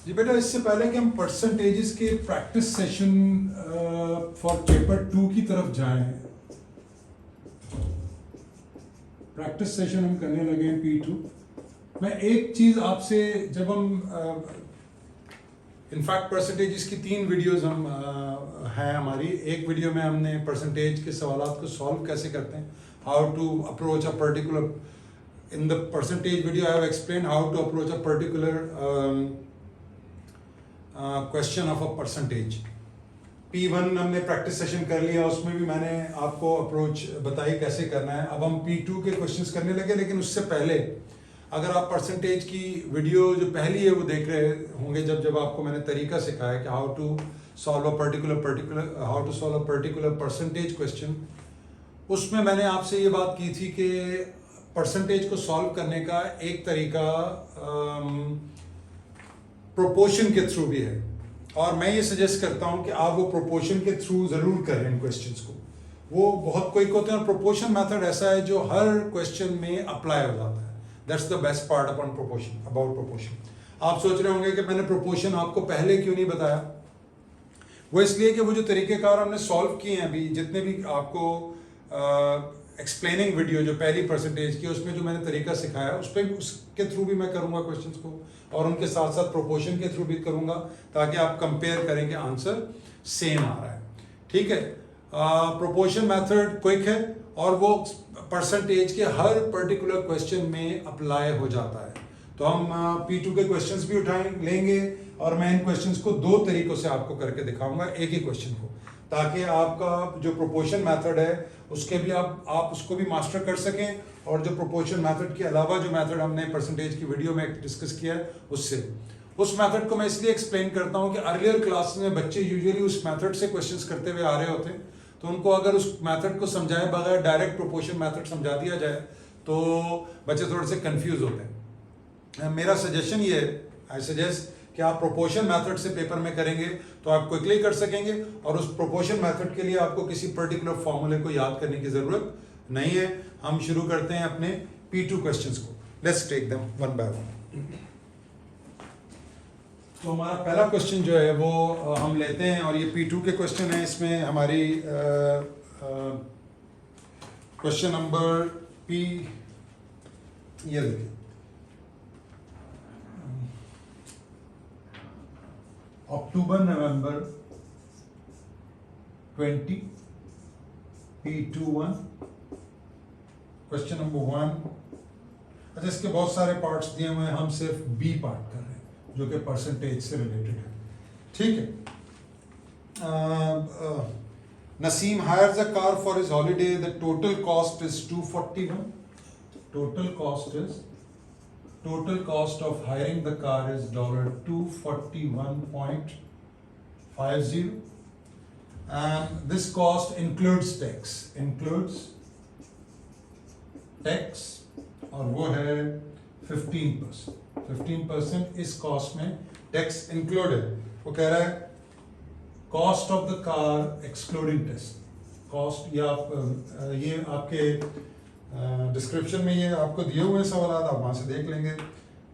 जी बेटा, इससे पहले कि हम परसेंटेजेस के प्रैक्टिस सेशन फॉर पेपर 2 की तरफ जाएं, प्रैक्टिस सेशन हम करने लगे हैं P2। मैं एक चीज़ आपसे, जब हम इनफैक्ट परसेंटेजेस की 3 वीडियोस हम हैं हमारी। एक वीडियो में हमने परसेंटेज के सवालात को सॉल्व कैसे करते हैं, how to approach a particular, in the percentage video I have explain how to approach a particular question of a percentage. P1 हमने प्रैक्टिस सेशन कर लिया, उसमें भी मैंने आपको अप्रोच बताई कैसे करना है। अब हम P2 के क्वेश्चंस करने लगे, लेकिन उससे पहले अगर आप परसेंटेज की वीडियो जो पहली है वो देख रहे होंगे, जब आपको मैंने तरीका सिखाया कि how to solve a particular percentage question, उसमें मैंने आपसे ये बात की थी कि परसेंटेज को सॉल्व करने का एक तरीका प्रोपोर्शन के थ्रू भी है, और मैं ये सजेस्ट करता हूं कि आप वो प्रोपोर्शन के थ्रू ज़रूर करें इन क्वेश्चंस को। वो बहुत क्विक होते हैं और प्रोपोर्शन मेथड ऐसा है जो हर क्वेश्चन में अप्लाई हो जाता है। That's the best part about proportion. आप सोच रहे होंगे कि मैंने प्रोपोर्शन आपको पहले क्यों नहीं बताया। वो इसलिए कि वो जो तरीक़ेकार हमने सॉल्व किए हैं अभी, जितने भी आपको एक्सप्लेनिंग वीडियो जो पहली परसेंटेज की, उसमें जो मैंने तरीका सिखाया उसके थ्रू भी मैं करूँगा क्वेश्चंस को, और उनके साथ साथ प्रोपोर्शन के थ्रू भी करूँगा, ताकि आप कंपेयर करें कि आंसर सेम आ रहा है। ठीक है, प्रोपोर्शन मेथड क्विक है और वो परसेंटेज के हर पर्टिकुलर क्वेश्चन में अप्लाई हो जाता है। तो हम P2 के क्वेश्चंस भी लेंगे, और मैं इन क्वेश्चंस को 2 तरीकों से आपको करके दिखाऊंगा एक ही क्वेश्चन को, ताकि आपका जो प्रोपोर्शन मेथड है उसके भी आप उसको भी मास्टर कर सकें, और जो प्रोपोर्शन मेथड के अलावा जो मेथड हमने परसेंटेज की वीडियो में डिस्कस किया है उस मेथड को मैं इसलिए एक्सप्लेन करता हूं कि अर्लियर क्लास में बच्चे यूजुअली उस मेथड से क्वेश्चंस करते हुए आ रहे होते हैं, तो उनको अगर उस मेथड को समझाए बगैर डायरेक्ट प्रोपोर्शन मेथड समझा दिया जाए तो बच्चे थोड़े से कंफ्यूज होते हैं। मेरा सजेशन ये है, आई सजेस्ट कि आप प्रोपोर्शन मेथड से पेपर में करेंगे तो आप क्विकली कर सकेंगे, और उस प्रोपोर्शन मेथड के लिए आपको किसी पर्टिकुलर फॉर्मूले को याद करने की जरूरत नहीं है। हम शुरू करते हैं अपने P2 क्वेश्चंस को। Let's take them one by one. तो हमारा पहला क्वेश्चन जो है वो हम लेते हैं, और ये P2 के क्वेश्चन है। इसमें हमारी क्वेश्चन नंबर P, ये देखिए, अक्टूबर नवंबर 20 P21 क्वेश्चन नंबर 1। अच्छा, इसके बहुत सारे पार्ट्स दिए हुए हैं, हम सिर्फ बी पार्ट कर रहे हैं जो कि परसेंटेज से रिलेटेड है। ठीक है। Naseem hires a car for his holiday, the total cost is 241। Total cost of hiring the car is $241.50, and this cost includes tax, और वो है 15%। 15% इस कॉस्ट में टैक्स इंक्लूड है। वो कह रहा है cost of the car excluding tax. Cost, ये आपके डिस्क्रिप्शन में ये आपको दिए हुए सवाल, आप वहां से देख लेंगे।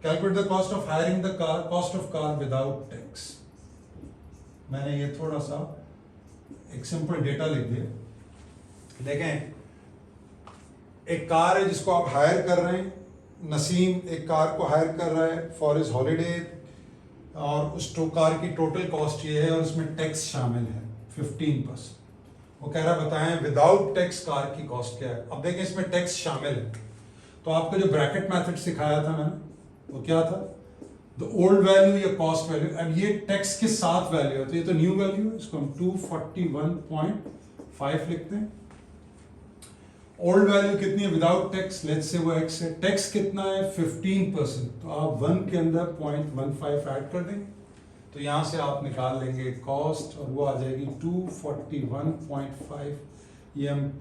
Calculate the cost of hiring the car, cost of car without tax. मैंने ये थोड़ा सा एक सिंपल डेटा लिख दिया। देखें, एक कार है जिसको आप हायर कर रहे हैं। नसीम एक कार को हायर कर रहा है फॉर हिज हॉलीडे, और उस कार की टोटल कॉस्ट ये है, और उसमें टैक्स शामिल है 15%। वो कह रहा है बताएं विदाउट टैक्स कार की कॉस्ट क्या है। अब देखें, इसमें टैक्स शामिल है, तो आपको जो ब्रैकेट मेथड सिखाया था मैंने, वो क्या था, द ओल्ड वैल्यू या कॉस्ट वैल्यू। अब ये टैक्स के साथ वैल्यू है, तो ये तो न्यू वैल्यू है, इसको हम 241.5 लिखते हैं। ओल्ड वैल्यू कितनी है विदाउट टैक्स, लेट्स से वो x है। टैक्स कितना है 15%, तो आप 1 के अंदर 0.15 ऐड कर देंगे, तो यहाँ से आप निकाल लेंगे कॉस्ट, और वो आ जाएगी 241.5। ये हम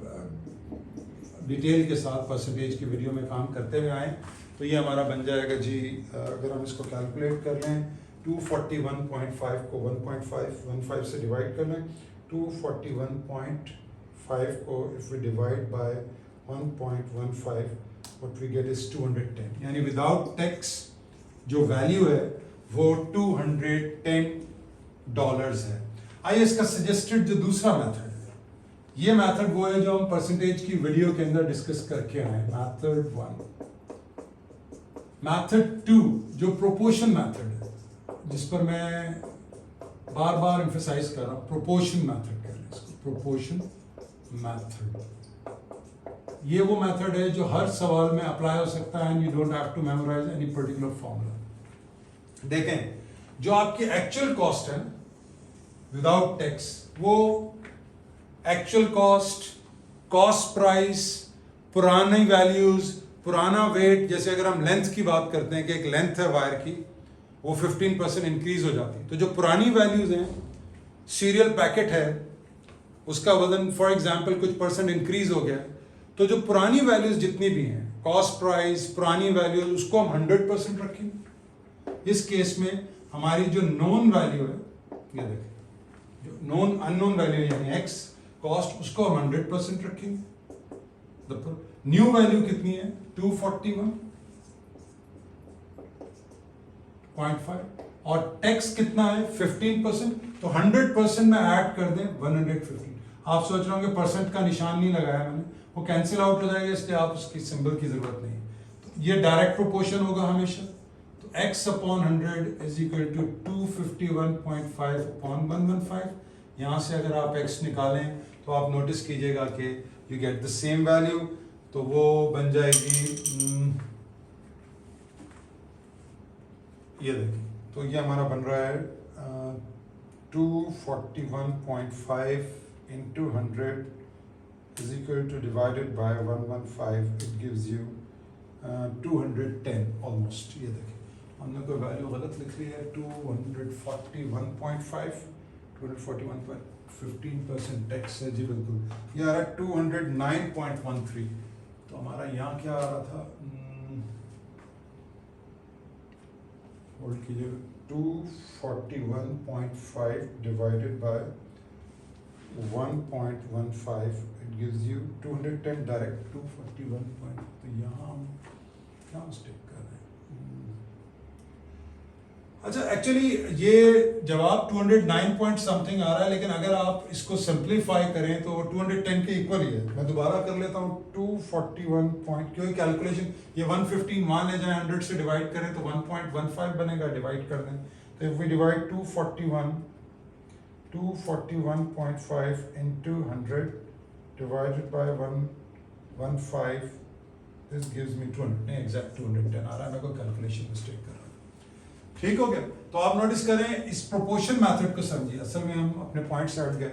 डिटेल के साथ परसेंटेज की वीडियो में काम करते हुए आए, तो ये हमारा बन जाएगा जी, अगर हम इसको कैलकुलेट कर लें, 241.5 को 1.5 से डिवाइड कर लें, 241.5 को if we divide by 1.15, what we get is 210, यानी विदाउट टैक्स जो वैल्यू है वो $210 है। आइए इसका सजेस्टेड जो दूसरा मेथड है, ये मेथड वो है जो हम परसेंटेज की वीडियो के अंदर डिस्कस करके आए, मेथड 1। मेथड 2 जो प्रोपोर्शन मेथड है, जिस पर मैं बार बार एम्फेसाइज कर रहा हूं, प्रोपोर्शन मेथड कह रहे हैं इसको, प्रोपोर्शन मेथड। ये वो मेथड है जो हर सवाल में अप्लाई हो सकता है, and you don't have to memorise any particular formula. देखें, जो आपकी एक्चुअल कॉस्ट है विदाउट टैक्स, वो एक्चुअल कॉस्ट, कॉस्ट प्राइस, पुरानी वैल्यूज, पुराना वेट। जैसे अगर हम लेंथ की बात करते हैं कि एक लेंथ है वायर की, वो 15% इंक्रीज हो जाती है, तो जो पुरानी वैल्यूज हैं, सीरियल पैकेट है, उसका वजन फॉर एग्जांपल कुछ परसेंट इंक्रीज हो गया, तो जो पुरानी वैल्यूज जितनी भी हैं, कॉस्ट प्राइस, पुरानी वैल्यूज, उसको हम 100% रखेंगे। इस केस में हमारी जो नोन वैल्यू है, ये देखें, जो नोन अननोन वैल्यू यानी एक्स कॉस्ट, उसको हम 100% रखेंगे। न्यू वैल्यू कितनी है? 241.5, और टैक्स कितना है? 15%। तो 100% में ऐड कर दें 115। आप सोच रहे होंगे परसेंट का निशान नहीं लगाया मैंने, वो कैंसिल आउट हो जाएगा, इसलिए आप उसकी सिंबल की जरूरत नहीं है। तो ये डायरेक्ट प्रोपोर्शन होगा हमेशा। तो x/100 इज इक्वल टू 251.5/115। यहाँ से अगर आप x निकालें तो आप नोटिस कीजिएगा कि you get the same value, तो वो बन जाएगी, ये देखिए, तो ये हमारा बन रहा है 241.5 into 100 is equal to divided by 115, it gives you 210 almost। ये देखिए, हमने कोई वैल्यू गलत लिख ली है, 241.5, 241.15% टैक्स है जी, बिल्कुल। ये आ रहा है 209.13। तो हमारा यहाँ क्या आ रहा था, होल्ड कीजिएगा, 241.5 divided by 1.15, it gives you 210 direct 241 point. तो यहाँ हम क्या मिस्टेक कर रहे हैं? अच्छा, एक्चुअली ये जवाब 209 पॉइंट समथिंग आ रहा है, लेकिन अगर आप इसको सिंप्लीफाई करें तो 210 के इक्वल ही है। मैं दोबारा कर लेता हूँ, 241 पॉइंट, क्योंकि कैलकुलेशन ये 115 मान ले जाए, 100 से डिवाइड करें तो 1.15 बनेगा, डिवाइड कर दें। तो if we divide 241.5 into 100 divided by 115, this gives me 200, नहीं एग्जैक्ट 210 आ रहा है, मैं कोई कैलकुलेशन मिस्टेक कर रहा हूँ। ठीक हो गया? तो आप नोटिस करें, इस प्रोपोर्शन मेथड को समझिए। असल में हम अपने पॉइंट से हट गए।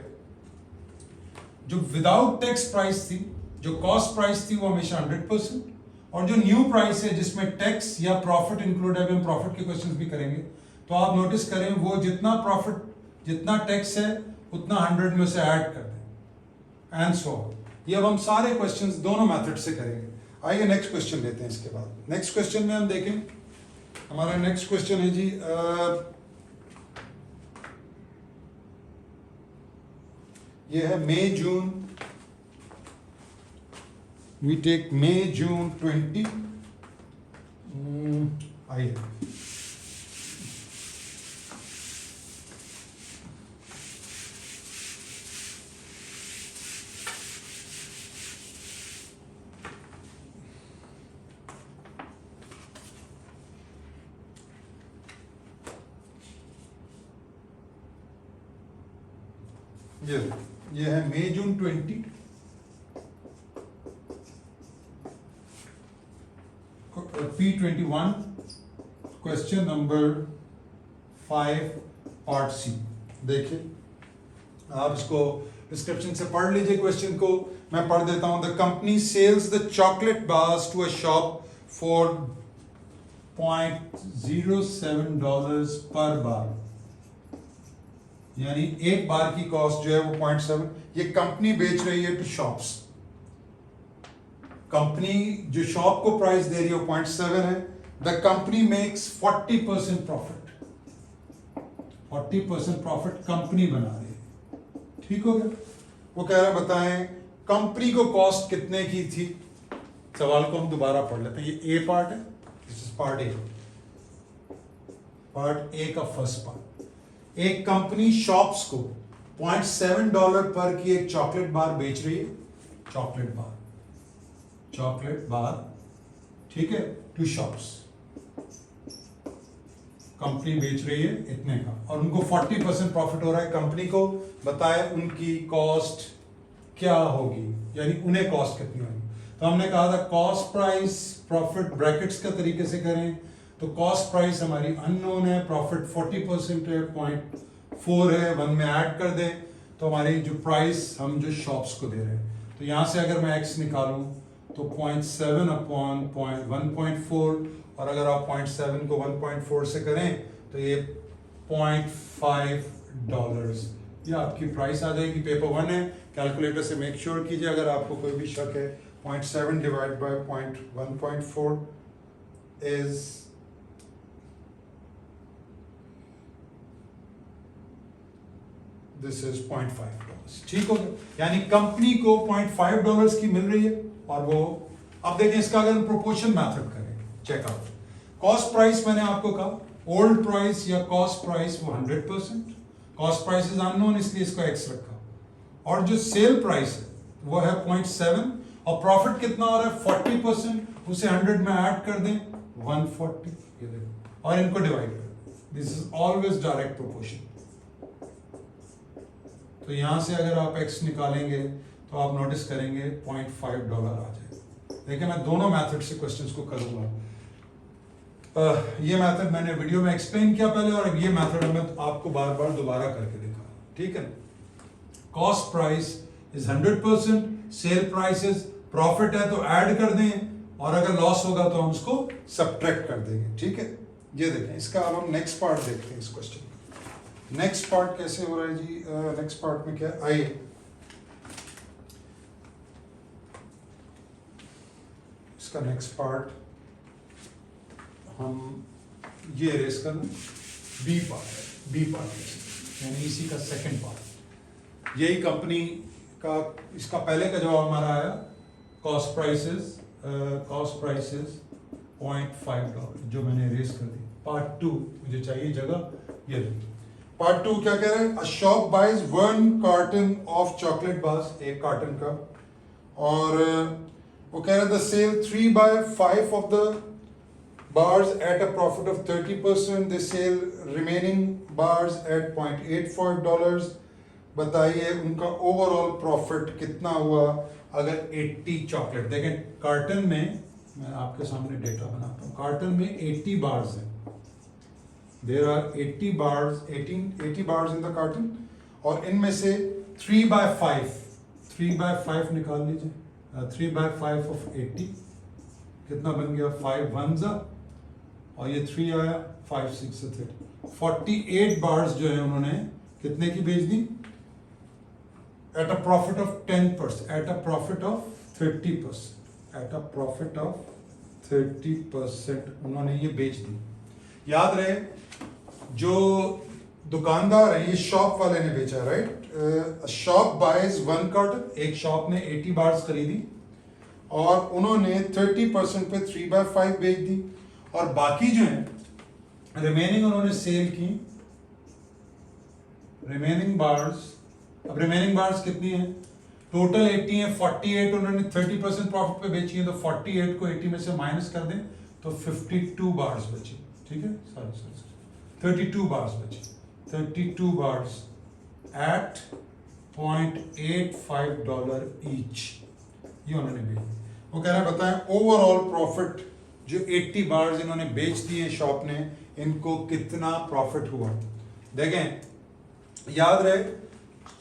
जो विदाउट टैक्स प्राइस थी, जो कॉस्ट प्राइस थी, वो हमेशा 100%, और जो न्यू प्राइस है जिसमें टैक्स या प्रॉफिट इंक्लूड है, हम प्रॉफिट के क्वेश्चंस भी करेंगे, तो आप नोटिस करें वो जितना प्रॉफिट, जितना टैक्स है, उतना 100 में से ऐड कर दें, एंड सो। ये अब हम सारे क्वेश्चंस दोनों मेथड से करेंगे। आइए नेक्स्ट क्वेश्चन लेते हैं। इसके बाद नेक्स्ट क्वेश्चन में हम देखें, हमारा नेक्स्ट क्वेश्चन है जी, ये है May June. We take May June 20। आइए, ये है May June 20। P21 question number 5 part C. देखिए, आप इसको डिस्क्रिप्शन से पढ़ लीजिए क्वेश्चन को, मैं पढ़ देता हूं। The company sells the chocolate bars to a shop for $0.07 per बार, यानी एक बार की कॉस्ट जो है वो 0.7, ये कंपनी बेच रही है टू शॉप्स। कंपनी जो शॉप को प्राइस दे रही है वो 0.7 है। The company makes 40% profit, 40% profit company बना रही है। ठीक हो गया? वो कह रहा है बताएं कंपनी को कॉस्ट कितने की थी। सवाल को हम दोबारा पढ़ लेते हैं। ये ए पार्ट है, this is part A. Part A का फर्स्ट पार्ट, एक कंपनी शॉप्स को $0.7 पर की एक चॉकलेट बार बेच रही है, चॉकलेट बार, ठीक है, टू शॉप्स, कंपनी बेच रही है इतने का और उनको 40% प्रॉफिट हो रहा है। कंपनी को बताए उनकी कॉस्ट क्या होगी, यानी उन्हें कॉस्ट कितनी होगी। तो हमने कहा था कॉस्ट प्राइस प्रॉफिट ब्रैकेट्स के तरीके से करें, तो कॉस्ट प्राइस हमारी अननोन है, प्रॉफिट 40% है, 0.4 है, 1 में ऐड कर दें तो हमारी जो प्राइस हम जो शॉप्स को दे रहे हैं, तो यहाँ से अगर मैं x निकालूं तो 0.7 अपॉन 1.4, और अगर आप 0.7 को 1.4 से करें तो ये $0.5 ये आपकी प्राइस आ जाएगी। पेपर 1 है, कैलकुलेटर से मेक श्योर कीजिए अगर आपको कोई भी शक है। 0.7 divide by 1.4 is this is $0.5, ठीक हो गया। यानी कंपनी को $0.5 की मिल रही है और वो, अब देखें इसका अगर हम प्रोपोर्शन मेथड करें, चेक आउट। कॉस्ट प्राइस मैंने आपको कहा ओल्ड प्राइस या कॉस्ट प्राइस वो 100%, कॉस्ट प्राइस इज अननोन इसलिए इसको x रखा, और जो सेल प्राइस है वो है 0.7 और प्रॉफिट कितना हो रहा है 40%, उसे 100 में ऐड कर दें 140, ये देखो, और इनको डिवाइड कर दें। This is always direct proportion. तो यहां से अगर आप x निकालेंगे तो आप नोटिस करेंगे $0.5 आ जाएगा। देखिए मैं दोनों मेथड से क्वेश्चंस को करूंगा। ये मेथड मैंने वीडियो में एक्सप्लेन किया पहले, और ये मेथड मैं आपको बार बार दोबारा करके दिखा, ठीक है। Cost price is 100%, sale prices profit है तो ऐड कर दें, और अगर लॉस होगा तो हम उसको सब्ट्रैक्ट कर देंगे, ठीक है। ये देखें, इसका अब हम नेक्स्ट पार्ट देखते हैं इस क्वेश्चन का। नेक्स्ट पार्ट कैसे हो रहा है जी? नेक्स्ट पार्ट में क्या है, आइए इसका नेक्स्ट पार्ट हम ये रेस कर लें। बी पार्ट यानी इसी का सेकंड पार्ट, यही कंपनी का, इसका पहले का जवाब हमारा आया कॉस्ट प्राइसेस $0.5 जो मैंने रेस कर दी। पार्ट 2 मुझे चाहिए जगह, ये पार्ट 2 क्या कह रहे हैं? A shop buys 1 carton of chocolate bars, एक कार्टन का, और वो कह रहे हैं the sell 3/5 of the bars at a profit of 30%, they sell remaining bars at $0.85। बताइए उनका ओवरऑल प्रॉफिट कितना हुआ अगर 80 चॉकलेट, देखें कार्टन में, मैं आपके सामने डेटा बनाता हूँ, कार्टन में 80 बार्स हैं, there are 80 bars in the carton, और इनमें से 3/5 निकाल लीजिए, 3/5 ऑफ 80 कितना बन गया, 5 1s, और ये 3 आया, 5 6 से 48 बार्स जो है उन्होंने कितने की बेच दी, at a profit of 10%, at a profit of 30% उन्होंने ये बेच दी। याद रहे जो दुकानदार है, ये शॉप वाले ने बेचा, राइट। शॉप बाइज 1 कार्टन, एक शॉप ने 80 बार्स खरीदी और उन्होंने 30% पे 3/5 बेच दी, और बाकी जो है रिमेनिंग उन्होंने सेल की, रिमेनिंग बार्स कितनी है, टोटल 80 है, 48 उन्होंने 30% प्रॉफिट पे बेची है, तो 48 को 80 में से माइनस कर दें तो 52 बार्स बची, ठीक है, सॉरी 32 बार्स बची, 32 बार्स एट $0.85 ईच, ये उन्होंने बेची। वो कह रहा है बताएं ओवरऑल प्रॉफिट जो 80 बार्स इन्होंने बेच दिए शॉप ने, इनको कितना प्रॉफिट हुआ। देखें याद रहे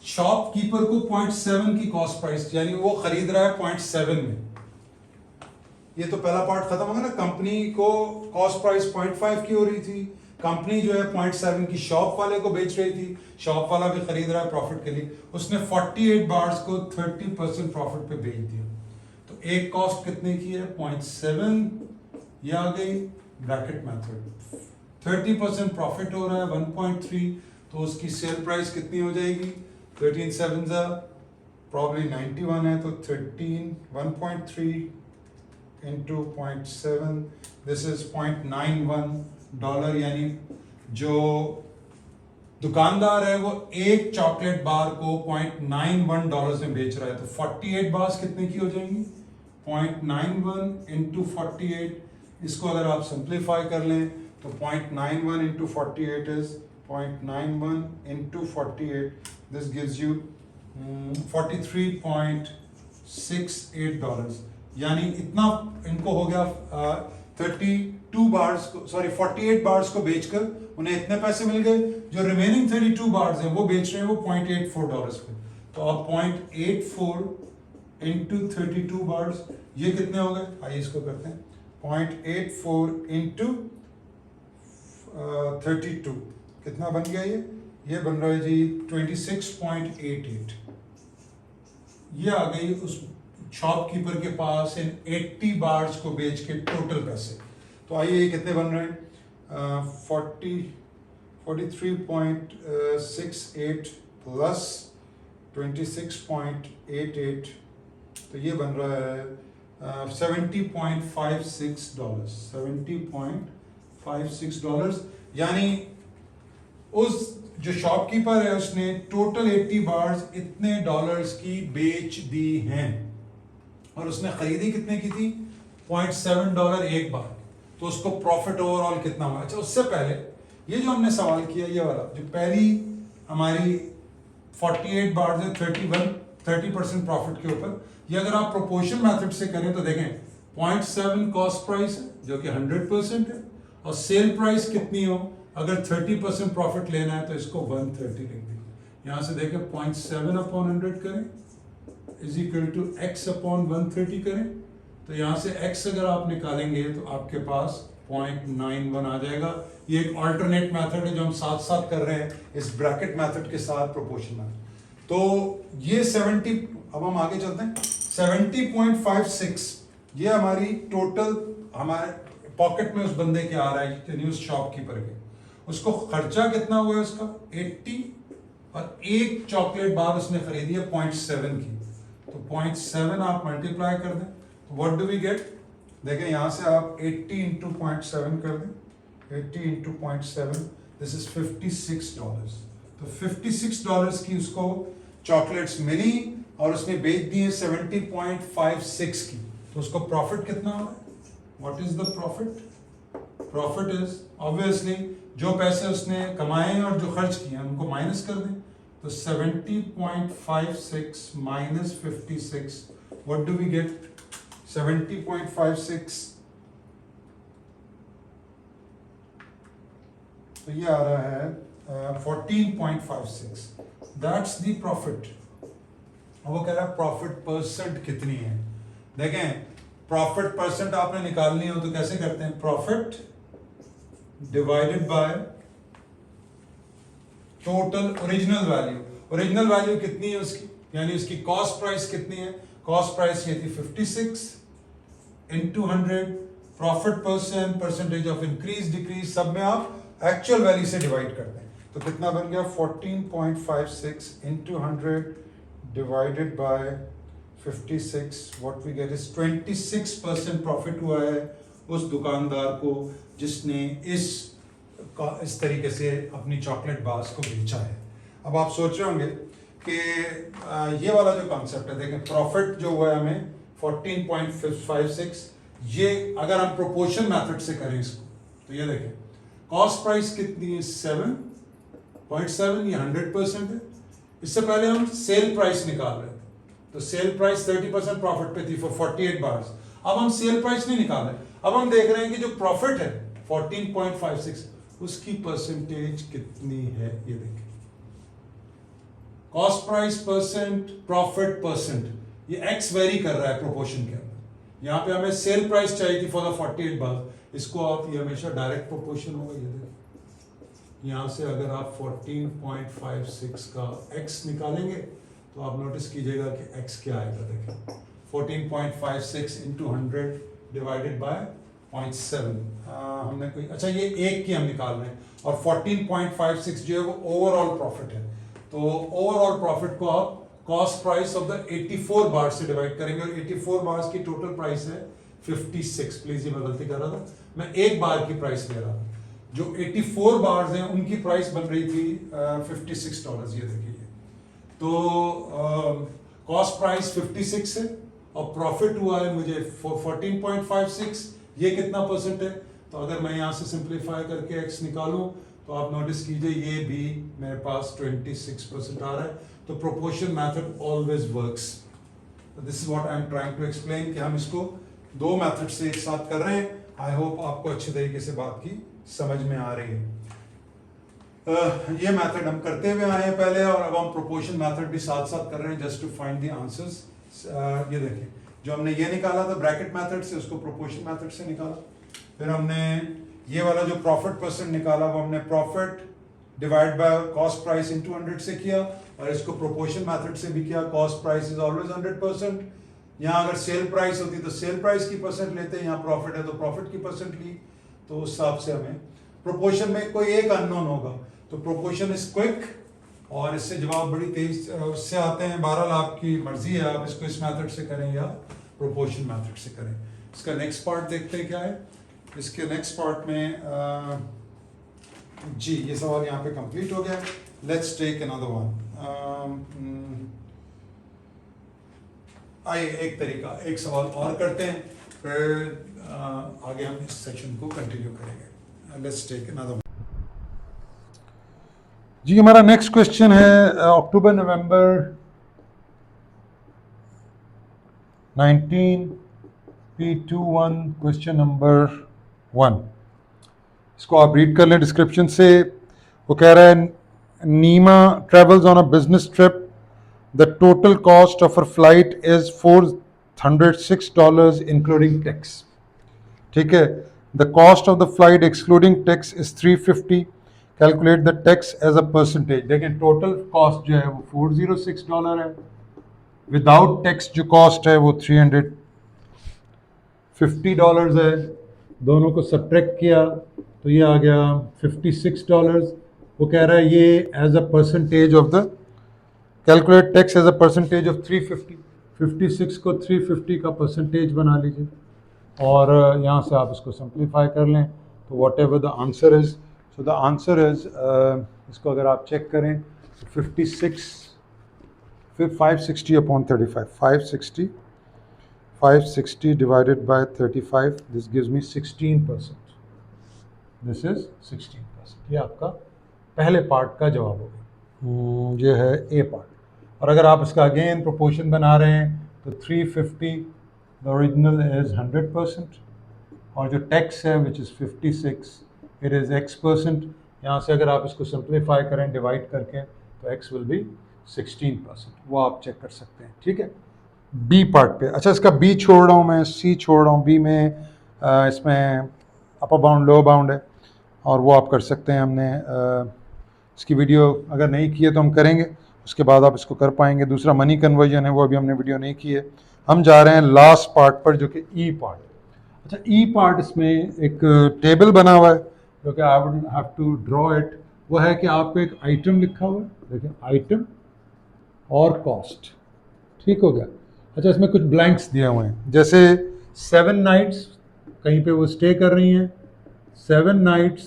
शॉपकीपर को 0.7 की कॉस्ट प्राइस, यानी वो खरीद रहा है 0.7 में, ये तो पहला पार्ट खत्म होगा ना। कंपनी को कॉस्ट प्राइस 0.5 की हो रही थी, कंपनी जो है 0.7 की शॉप वाले को बेच रही थी, शॉप वाला भी खरीद रहा है प्रॉफिट के लिए, उसने 48 बार्स को 30% प्रॉफिट पे बेच दिया, तो एक कॉस्ट कितने की है 0.7, ये आ गई ब्रैकेट मेथड, 30% प्रॉफिट हो रहा है 1.3, तो उसकी सेल प्राइस कितनी हो जाएगी, 13 7s प्रॉब्ली 91 है, तो 1.3 into 0.7, दिस इज $0.91, यानी जो दुकानदार है वो एक चॉकलेट बार को $0.91 में बेच रहा है, तो 48 बार्स कितने की हो जाएंगी? 0.91 इंटू 48। इसको अगर आप सिंप्लीफाई कर लें तो 0.91 into 48 is 0.91 into 48, this gives you $43.68। यानी इतना इनको हो गया 32 बार्स को, सॉरी 48 बार्स को बेचकर उन्हें इतने पैसे मिल गए। जो रिमेनिंग 32 बार्स हैं वो बेच रहे हैं वो $0.84 पे। तो अब 0.84 इंटू 32 बार्स, ये कितने हो गए? आइए इसको करते हैं। 0.84 इंटू 32 कितना बन गया? ये बन रहा है जी 26.88। ये आ गई उस शॉपकीपर के पास इन 80 बार्स को बेच के टोटल पैसे। तो आइए ये कितने बन रहे हैं? 43.68 प्लस 26.88, तो ये बन रहा है $70.56। $70.56। यानी उस जो शॉपकीपर है उसने टोटल 80 बार्स इतने डॉलर्स की बेच दी हैं, और उसने खरीदी कितने की थी? $0.7 एक बार। तो उसको प्रॉफिट ओवरऑल कितना हुआ? अच्छा, उससे पहले ये जो हमने सवाल किया, ये वाला जो पहली हमारी 48 बार्स है 30% प्रॉफिट के ऊपर, ये अगर आप प्रोपोर्शन मेथड से करें तो देखें 0.7 कॉस्ट प्राइस है जो कि 100% है, और सेल प्राइस कितनी हो? अगर 30% प्रॉफिट लेना है तो इसको 130 लिख दें। यहां से देखें 0.7 अपॉन 100 करें is equal to x upon 130 करें, तो यहां से x अगर आप निकालेंगे तो आपके पास 0.91 आ जाएगा। ये एक अल्टरनेट मेथड है जो हम साथ साथ कर रहे हैं इस ब्रैकेट मेथड के साथ, प्रोपोर्शन मेथड। तो ये 70, अब हम आगे चलते हैं। 70.56 ये हमारी टोटल हमारे पॉकेट में उस बंदे के आ रहा है, यानी उस शॉपकीपर के। उसको खर्चा कितना हुआ है उसका? 80, और एक चॉकलेट बार उसने खरीदी है 0.7 की, तो 0.7 आप मल्टीप्लाई कर दें तो व्हाट डू वी गेट? देखें यहां से आप 80 इंटू 0.7 कर दें, 80 इंटू 0.7 दिस इज $56। तो $56 की उसको चॉकलेट्स मिली और उसने बेच दी है 70.56 की, तो उसको प्रॉफिट कितना हो रहा है? What is the profit? Profit is obviously जो पैसे उसने कमाए हैं और जो खर्च किए हैं उनको माइनस कर दें, तो 70.56 minus 56, what do we get? 70.56, तो ये आ रहा है 14.56, दैट्स द प्रॉफिट। वो कह रहा है प्रॉफिट परसेंट कितनी है। देखें प्रॉफिट परसेंट आपने निकालनी हो तो कैसे करते हैं? Profit divided by total original value. Original value कितनी है उसकी, यानी उसकी कॉस्ट प्राइस कितनी है? कॉस्ट प्राइस ये थी 56 into 100, profit percent, percentage of increase decrease, सब में आप एक्चुअल वैल्यू से डिवाइड करते हैं। तो कितना बन गया? 14.56 into 100 divided by 56, what we get is 26% profit हुआ है उस दुकानदार को जिसने इस तरीके से अपनी चॉकलेट बार्स को बेचा है। अब आप सोच रहे होंगे कि ये वाला जो कॉन्सेप्ट है, देखें प्रॉफिट जो हुआ है हमें 14.56, ये अगर हम प्रोपोर्शन मेथड से करें इसको, तो ये देखें कॉस्ट प्राइस कितनी है? 7.7, ये 100% है। इससे पहले हम सेल प्राइस निकाल रहे थे, तो सेल प्राइस 30% प्रॉफिट पे थी फॉर 48 बार्स। अब हम सेल प्राइस नहीं निकाल रहे, अब हम देख रहे हैं कि जो प्रॉफिट है 14.56 उसकी परसेंटेज कितनी है। ये देखिए cost price percent, profit percent, ये एक्स वेरी कर रहा है प्रोपोर्शन के अंदर। यहां पे हमें सेल प्राइस चाहिए थी फॉर द 48 बार्स, इसको आप ये हमेशा डायरेक्ट प्रोपोर्शन होगा। ये देखिए यहां से अगर आप 14.56 का एक्स निकालेंगे तो आप नोटिस कीजिएगा कि एक्स क्या आएगा। देखिए 14.56 इंटू 100 डिवाइडेड बाय 0.7, हमने कोई, अच्छा ये एक की हम निकाल रहे हैं, और 14.56 जो है वो ओवरऑल प्रॉफिट है। तो ओवरऑल प्रॉफिट को आप कॉस्ट प्राइस ऑफ द 84 बार से डिवाइड करेंगे, और 84 बार्स की टोटल प्राइस है 56। प्लीज ये मैं गलती कर रहा था, मैं एक बार की प्राइस ले रहा था। जो 84 बार्स हैं उनकी प्राइस बन रही थी $56, ये देखिए। तो कॉस्ट प्राइस 56 है और प्रॉफिट हुआ है मुझे 14.56। ये कितना परसेंट है? तो अगर मैं यहाँ से सिंप्लीफाई करके x निकालूं तो आप नोटिस कीजिए ये भी मेरे पास 26% आ रहा है। तो proportion method always works. This is what I am trying to explain कि हम इसको दो मेथड से एक साथ कर रहे हैं। आई होप आपको अच्छे तरीके से बात की समझ में आ रही है। ये मेथड हम करते हुए आए हैं पहले, और अब हम प्रोपोर्शन मेथड भी साथ साथ कर रहे हैं just to find the answers. ये देखिए, जो हमने ये निकाला था ब्रैकेट मेथड से, उसको प्रोपोर्शन मेथड से निकाला। फिर हमने ये वाला जो प्रॉफिट परसेंट निकाला वो हमने profit divide by cost price into 100 से किया, और इसको प्रोपोर्शन मेथड से भी किया। Cost price is always 100%। यहाँ अगर सेल प्राइस होती तो सेल प्राइस की परसेंट लेते हैं, यहाँ प्रॉफिट है तो प्रॉफिट की परसेंट ली। तो उस हिसाब से हमें प्रोपोर्शन में कोई एक अननोन होगा तो प्रोपोर्शन इज क्विक, और इससे जवाब बड़ी तेज उससे आते हैं। बहरहाल आपकी मर्जी है, आप इसको इस मेथड से करें या प्रोपोर्शन मेथड से करें। इसका नेक्स्ट पार्ट देखते हैं क्या है। इसके नेक्स्ट पार्ट में जी ये सवाल यहाँ पे कंप्लीट हो गया। Let's take another one. आइए एक सवाल और करते हैं, फिर आगे हम इस सेक्शन को कंटिन्यू करेंगे। Let's take another one. जी हमारा नेक्स्ट क्वेश्चन है अक्टूबर नवंबर 19 P21 क्वेश्चन नंबर 1। इसको आप रीड कर लें डिस्क्रिप्शन से। वो कह रहा है Neema travels on a business trip, the total cost of a flight is $406 including tax. ठीक है, the cost of the flight excluding tax is $350। Calculate the tax as a percentage. देखें टोटल कॉस्ट जो है वो $406 है, विदाउट टैक्स जो cost है वो $350 है। दोनों को सब्ट्रैक्ट किया तो ये आ गया $56। वो कह रहा है ये as a percentage of the calculate tax as a percentage of 350। 56 को 350 का परसेंटेज बना लीजिए, और यहाँ से आप इसको सिंप्लीफाई कर लें तो what ever the answer is. So the answer is, इसको अगर आप चेक करें तो 56 फिर 560 upon 35, 560 divided by 35, this gives me 16%। This is 16%। ये आपका पहले पार्ट का जवाब होगा। ये है ए पार्ट। और अगर आप इसका अगेन प्रोपोर्शन बना रहे हैं तो 350, द ओरिजिनल इज 100%, और जो टैक्स है which is 56, it is X%। यहाँ से अगर आप इसको सिंप्लीफाई करें डिवाइड करके तो X विल बी 16%। वो आप चेक कर सकते हैं। ठीक है, बी पार्ट पे। अच्छा, इसका बी छोड़ रहा हूँ मैं, सी छोड़ रहा हूँ। बी में इसमें अपर बाउंड लोअर बाउंड है, और वो आप कर सकते हैं। हमने इसकी वीडियो अगर नहीं की है तो हम करेंगे, उसके बाद आप इसको कर पाएंगे। दूसरा मनी कन्वर्जन है, वो अभी हमने वीडियो नहीं की है। हम जा रहे हैं लास्ट पार्ट पर जो कि ई पार्ट। अच्छा, ई पार्ट इसमें एक टेबल बना हुआ है जो कि I would have to draw it. वो है कि आपको एक आइटम लिखा हुआ है, देखिए आइटम और कॉस्ट। ठीक हो गया। अच्छा, इसमें कुछ ब्लैंक्स दिए हुए हैं, जैसे 7 नाइट्स कहीं पे वो स्टे कर रही हैं, 7 नाइट्स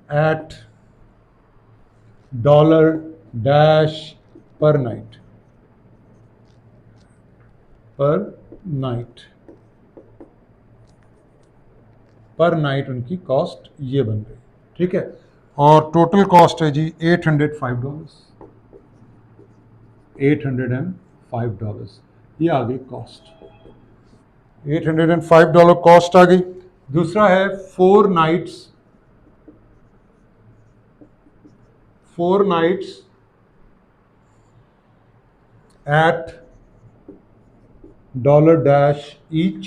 एट $डैश पर नाइट, पर नाइट उनकी कॉस्ट ये बन गई। ठीक है, और टोटल कॉस्ट है जी $805। ये आ गई कॉस्ट, $805 कॉस्ट आ गई। दूसरा है 4 नाइट्स एट $डैश ईच,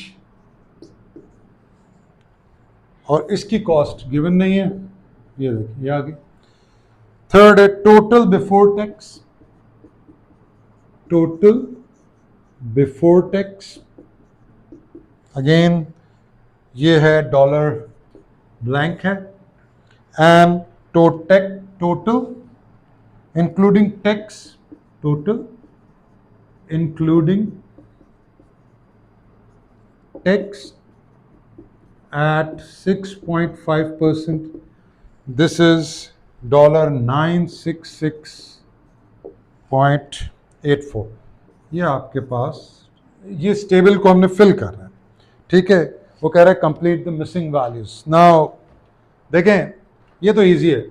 और इसकी कॉस्ट गिवन नहीं है, ये देखिए ये आ गई। थर्ड है टोटल बिफोर टैक्स, अगेन ये है डॉलर ब्लैंक है, and total including tax, at 6.5%. This is $966.84. ये आपके पास, ये टेबल को हमने फिल करना है, ठीक है। वो कह रहा है complete the missing values. Now देखें, ये तो इजी है।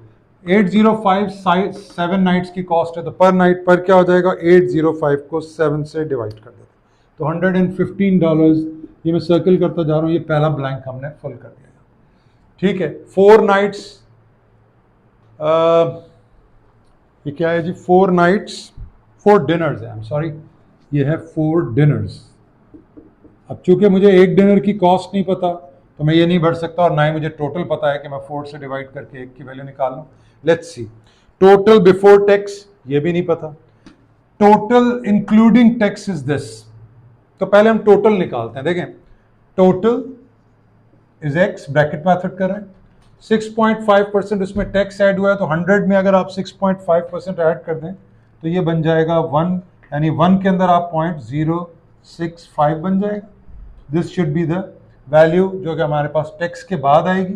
805 नाइट्स की कॉस्ट है, तो पर नाइट पर क्या हो जाएगा, 805 को 7 से डिवाइड कर देते, तो $115। ये मैं सर्कल करता जा रहा हूँ, ये पहला ब्लैंक हमने फुल कर दिया, ठीक है। 4 नाइट्स, ये क्या है जी, 4 नाइट्स, 4 डिनर्स है, आई एम सॉरी, ये है 4 डिनर्स। अब चूंकि मुझे एक डिनर की कॉस्ट नहीं पता, तो मैं ये नहीं भर सकता, और ना ही मुझे टोटल पता है कि मैं 4 से डिवाइड करके एक की वैल्यू निकाल लूँ। Let's see, total before tax ये भी नहीं पता, total including tax is this. तो पहले हम टोटल निकालते हैं। देखें, total is x, bracket method कर रहे हैं, 6.5% उसमें टैक्स ऐड हुआ है, तो 100 में अगर आप 6.5% ऐड कर दें तो ये बन जाएगा 1, यानी 1 के अंदर आप 0.065 बन जाएगा। This should be the value जो कि हमारे पास टैक्स के बाद आएगी,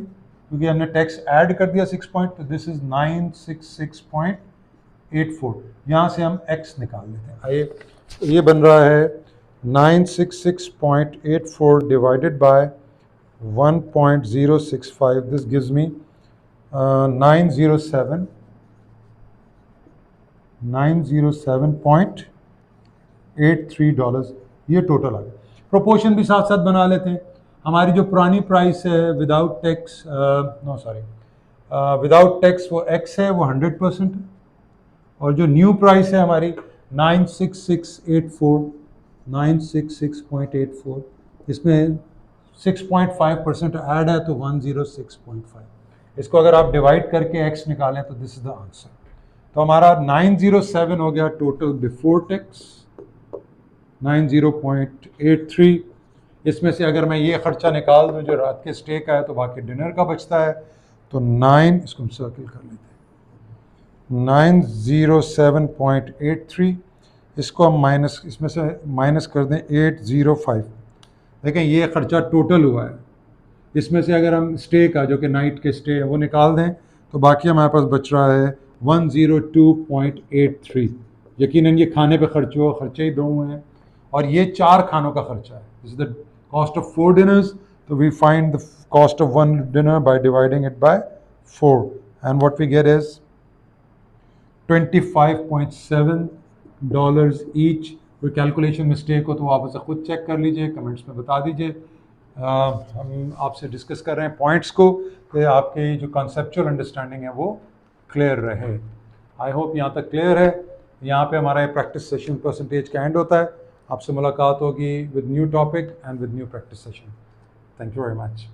क्योंकि हमने टैक्स ऐड कर दिया 6 पॉइंट, तो दिस इज 966.84। यहाँ से हम x निकाल लेते हैं। आइए, ये बन रहा है 966.84 divided by 1.065, this gives me 907.83 ये टोटल आ गया। प्रोपोर्शन भी साथ साथ बना लेते हैं। हमारी जो पुरानी प्राइस है विदाउट टैक्स, विदाउट टैक्स वो x है, वो 100% है, और जो न्यू प्राइस है हमारी 966.84, इसमें 6.5% ऐड है, तो 106.5। इसको अगर आप डिवाइड करके x निकालें तो दिस इज द आंसर। तो हमारा 907 हो गया टोटल बिफोर टैक्स, 90.83। इसमें से अगर मैं ये खर्चा निकाल दूं जो रात के स्टे का है, तो बाकी डिनर का बचता है, तो 9, इसको हम सर्किल कर लेते हैं, 907.83, इसको हम माइनस, इसमें से माइनस कर दें 805। देखें, ये खर्चा टोटल हुआ है, इसमें से अगर हम स्टे का, जो कि नाइट के स्टे है, वो निकाल दें, तो बाकी हमारे पास बच रहा है 102.83। यकीनन ये खाने पे खर्चे ही 2 हुए हैं, और ये 4 खानों का खर्चा है। This is the cost of 4 dinners, तो we find the cost of 1 dinner by dividing it by 4, and what we get is $25.7 each. कोई कैलकुलेशन मिस्टेक हो तो आप उसे खुद चेक कर लीजिए, कमेंट्स में बता दीजिए। हम आपसे डिस्कस कर रहे हैं पॉइंट्स को, कि आपकी जो कॉन्सेप्चुअल अंडरस्टैंडिंग है वो क्लियर रहे। आई होप यहाँ तक क्लियर है। यहाँ पे हमारा प्रैक्टिस सेशन परसेंटेज का एंड होता है। आपसे मुलाकात होगी with new topic and with new practice session. Thank you very much.